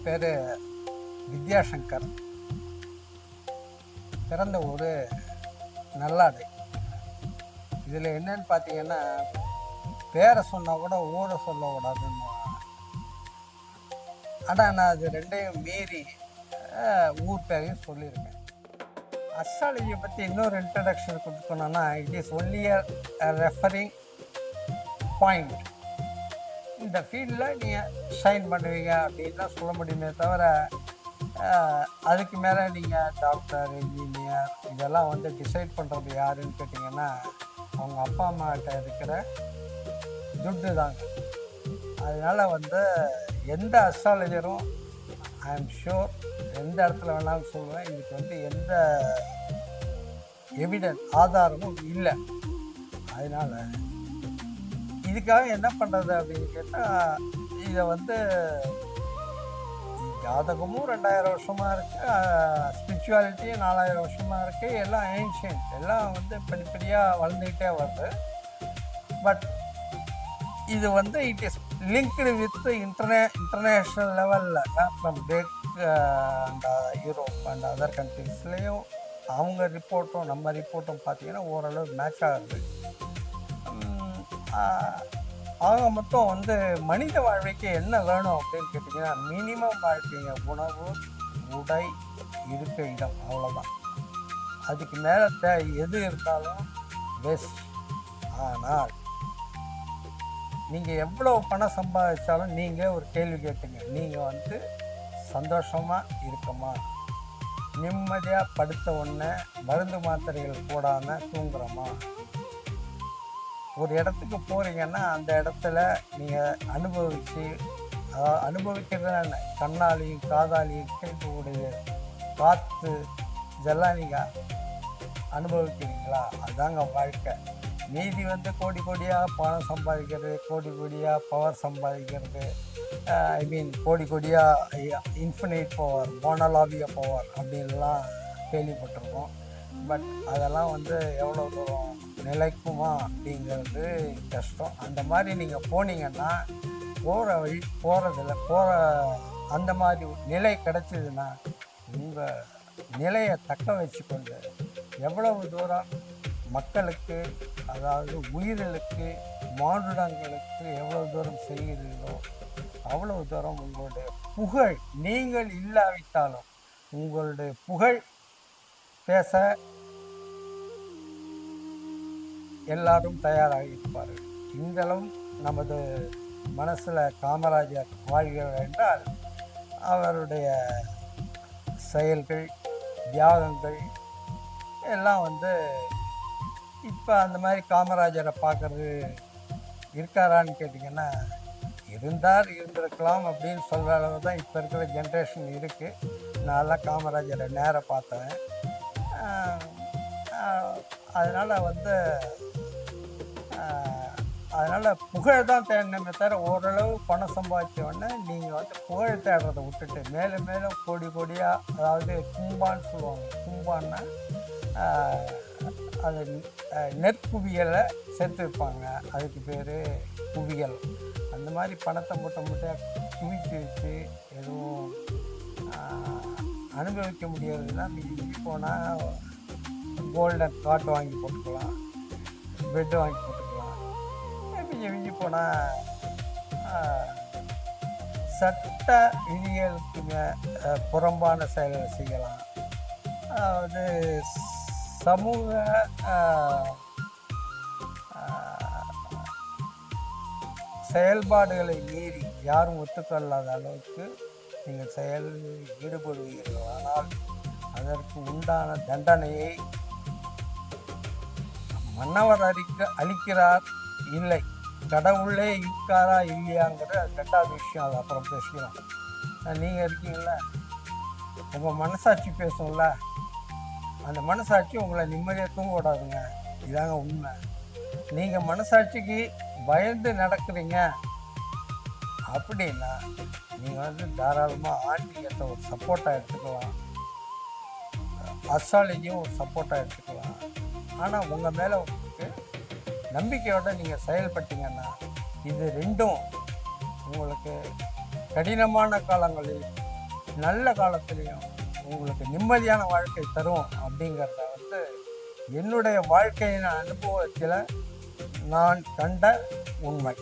பேர் வித்யாசங்கர். பிறந்த ஊர் நல்லாடை. இதில் என்னன்னு பார்த்தீங்கன்னா, பேரை சொன்னால் கூட ஊரை சொல்லக்கூடாதுன்னு. ஆனால் நான் அது ரெண்டையும் மீறி ஊர் பேரையும் சொல்லியிருக்கேன். அஸ்ட்ராலஜியை பற்றி இன்னொரு இன்ட்ரடக்ஷன் கொடுக்கணும்னா, it is only a referring point. இந்த ஃபீல்டில் நீங்கள் ஷைன் பண்ணுவீங்க அப்படின்னு தான் சொல்ல முடியுமே தவிர, அதுக்கு மேலே நீங்கள் டாக்டர், இன்ஜினியர் இதெல்லாம் வந்து டிசைட் பண்ணுறது யாருன்னு கேட்டிங்கன்னா, அவங்க அப்பா அம்மாகிட்ட இருக்கிற துட்டு தாங்க. அதனால் வந்து எந்த அஸ்ட்ராலஜரும் ஐ எம் ஷூர் எந்த இடத்துல வேணாலும் சொல்லுவேன், இதுக்கு வந்து எந்த எவிடன்ஸ் ஆதாரமும் இல்லை. அதனால் இதுக்காக என்ன பண்ணுறது அப்படின்னு கேட்டால், இதை வந்து ஜாதகமும் 2000 வருஷமாக இருக்குது, ஸ்பிரிச்சுவாலிட்டியும் 4000 வருஷமாக இருக்குது. எல்லாம் ஏன்ஷியன்ட், எல்லாம் வந்து படிப்படியாக வளர்ந்துக்கிட்டே வருது. பட் இது வந்து it is linked with international லெவலில் ஃப்ரம் டேக் அண்ட் யூரோப் அண்ட் அதர் கண்ட்ரீஸ்லேயும் அவங்க ரிப்போர்ட்டும் நம்ம ரிப்போர்ட்டும் பார்த்திங்கன்னா ஓரளவு மேட்ச் ஆகுது. ஆக மொத்தம் வந்து மனித வாழ்க்கைக்கு என்ன வேணும் அப்படின்னு கேட்டிங்கன்னா, மினிமம் வாழ்க்கைங்க உணவு, உடை, இருக்க இடம், அவ்வளோதான். அதுக்கு மேலே எது இருந்தாலும் பெஸ்ட். ஆனால் நீங்கள் எவ்வளோ பணம் சம்பாதிச்சாலும் நீங்கள் ஒரு கேள்வி கேட்டுங்க, நீங்கள் வந்து சந்தோஷமாக இருக்கமா, நிம்மதியாக படுத்த உடனே மருந்து மாத்திரைகள் போடாமல் தூங்குறோமா? ஒரு இடத்துக்கு போகிறீங்கன்னா அந்த இடத்துல நீங்கள் அனுபவிக்கிறதுனா கண்ணாலையும் காதாலையும் கேட்கக்கூடிய காற்று இதெல்லாம் நீங்கள் அனுபவிக்கிறீங்களா? அதுதாங்க வாழ்க்கை. மீதி வந்து கோடி கோடியாக பணம் சம்பாதிக்கிறது, கோடி கோடியாக பவர் சம்பாதிக்கிறது, ஐ மீன் கோடி கோடியாக இன்ஃபினைட் பவர், மோனலாவிய பவர் அப்படின்லாம் கேள்விப்பட்டிருக்கோம். பட் அதெல்லாம் வந்து எவ்வளோ தூரம் நிலைக்குமா அப்படிங்கிறது கஷ்டம். அந்த மாதிரி நீங்கள் போனீங்கன்னா, போகிற அந்த மாதிரி நிலை கிடச்சிதுன்னா, உங்கள் நிலையை தக்க வச்சுக்கொண்டு எவ்வளவு தூரம் மக்களுக்கு, அதாவது உயிர்களுக்கு, மானுடங்களுக்கு எவ்வளவு தூரம் செய்கிறீர்களோ அவ்வளவு தூரம் உங்களுடைய புகழ், நீங்கள் இல்லாவிட்டாலும் உங்களுடைய புகழ் பேச எல்லாரும் தயாராக இருப்பார்கள். இந்தளவும் நமது மனசில் காமராஜர் வாழ்கிறார் என்றால், அவருடைய செயல்கள், தியாகங்கள் எல்லாம் வந்து இப்போ அந்த மாதிரி காமராஜரை பார்க்குறது இருக்காரான்னு கேட்டிங்கன்னா, இருந்திருக்கலாம் அப்படின்னு சொல்கிற அளவு தான் இப்போ இருக்கிற ஜென்ரேஷன் இருக்குது. நான்லாம் காமராஜரை நேராக பார்த்தேன். அதனால் புகழ் தான் தேடணுமே தவிர, ஓரளவு பணம் சம்பாதிச்சோடனே நீங்கள் வந்து புகழ் தேடுறதை விட்டுட்டு மேலும் மேலும் கோடி கோடியாக, அதாவது கும்பான்னு சொல்லுவாங்க. கும்பான்னா அது நெற்குவியலை சேர்த்து வைப்பாங்க, அதுக்கு பேர் குவியல். அந்த மாதிரி பணத்தை மூட்டை குவிச்சு வச்சு எதுவும் அனுபவிக்க முடியாதுன்னா, மிஞ்சி போனால் கோல்டன் காட்டு வாங்கி போட்டுக்கலாம், பெட்டு வாங்கி போட்டுக்கலாம். மிஞ்சி போனால் சட்ட விதிகளுக்கு புறம்பான செயல்களை செய்யலாம். அதாவது சமூக செயல்பாடுகளை மீறி யாரும் ஒத்துக்கொள்ளாத அளவுக்கு நீங்கள் ஈடுபடுவீர்கள். ஆனால் அதற்கு உண்டான தண்டனையை மன்னவர் அளிக்கிறார் இல்லை, கடவுளே இருக்காரா இல்லையாங்கிறது அது ரெண்டாவது விஷயம். அது அப்புறம் பேசிக்கலாம். நீங்கள் இருக்கீங்கள, உங்கள் மனசாட்சி பேசும்ல, அந்த மனசாட்சி உங்களை நிம்மதியாக தூங்க விடாதுங்க. இதாங்க உண்மை. நீங்கள் மனசாட்சிக்கு பயந்து நடக்கிறீங்க அப்படின்னா, நீங்கள் வந்து தாராளமாக ஆன்மீகத்தை ஒரு சப்போர்ட்டாக எடுத்துக்கலாம், அஸ்ட்ராலஜியும் ஒரு சப்போர்ட்டாக எடுத்துக்கலாம். ஆனால் உங்கள் மேலே உங்களுக்கு நம்பிக்கையோடு நீங்கள் செயல்பட்டீங்கன்னா, இது ரெண்டும் உங்களுக்கு கடினமான காலங்களில் நல்ல காலத்துலேயும் உங்களுக்கு நிம்மதியான வாழ்க்கை தரும் அப்படிங்கிறத வந்து என்னுடைய வாழ்க்கையின் அனுபவத்தில் நான் கண்ட உண்மை.